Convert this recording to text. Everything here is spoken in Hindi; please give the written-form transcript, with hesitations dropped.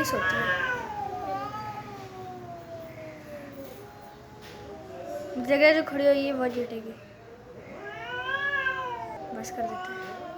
मेरी सोती है। जगह जो खड़ी हुई है बहुत जीतेगी। बस कर देते हैं।